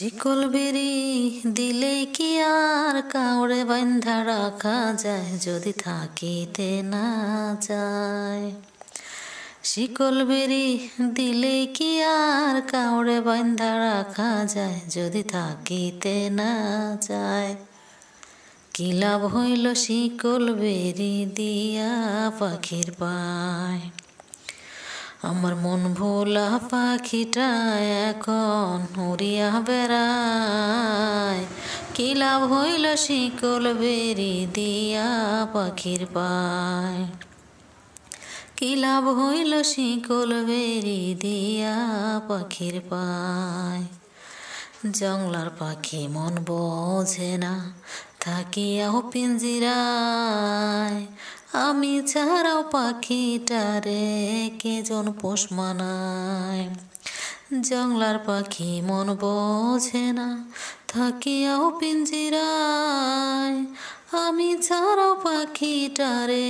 শিকল বেরি দিলে কি আর কাউরে বান্ধা রাখা যায় যদি থাকিতে না যায়। শিকল বেরি দিলে কি আর কাউরে বান্ধা রাখা যায় যদি থাকিতে না যায়। কি লাভ হইল শিকল বেরি দিয়া পাখির পায়। আমার মন ভোলা পাখিটা এখন উড়িয়া বেড়ায়। কি লাভ হইল শিকল বেরি দিয়া পাখির পায়। কি লাভ হইল শিকল বেরি দিয়া পাখির পায়। জংলার পাখি মন বোঝে না থাকিয়াও পিঞ্জিরায়। আমি ছাড়াও পাখিটারে কেজন পোষ মানায়। জংলার পাখি মন বোঝে না থাকিয়াও পিঞ্জিরায়। আমি ছাড়াও পাখিটারে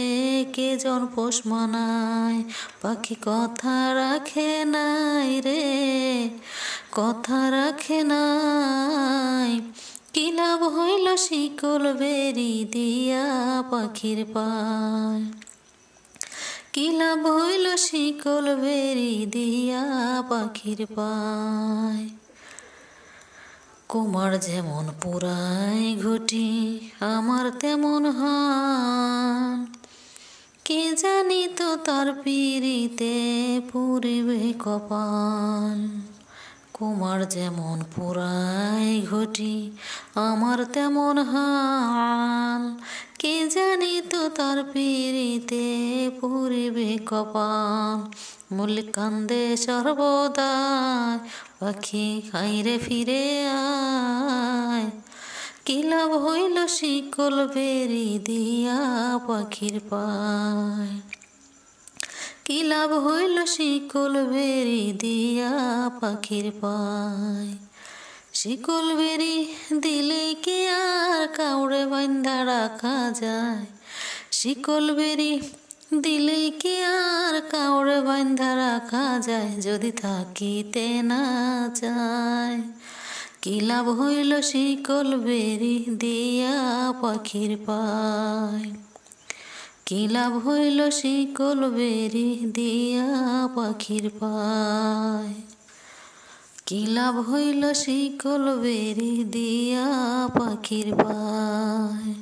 কেজন পোষ মানায়। পাখি কথা রাখে নাই রে, কথা রাখে নাই। কি লাভ হইল শিকল বেরি দিয়া পাখির পায়। কি লাভ হইল শিকল বেরি দিয়া পাখির পায়। কুমার যেমন পুরাই ঘটি আমার তেমন হান। কে জানি তো তার পিরিতে পুরিবে কপাল। কুমার যেমন পুরাই ঘটি আমার তেমন হাল। কে জানি তো তার পিরিতে পুরিবে কপাল। মল্লিক কান্দে সর্বদাই পাখি খাইরে ফিরে আয়। কি লাভ হইল শিকল বেরি দিয়া পাখির পায়। কি লাভ হইল শিকল বেরি দিয়া পাখির পায়। শিকল বেরি দিলে কি আর কাউরে বান্ধা রাখা যায়। শিকল বেরি দিলে কি আর কাউরে বান্ধা রাখা যায় যদি থাকিতে না যায়। কি লাভ হইল শিকল বেরি দিয়া পাখির পায়। কি লাভ হইল শিকল বেরি দিয়া পাখির পায়। কি লাভ হইল শিকল বেরি দিয়া পাখির পায়।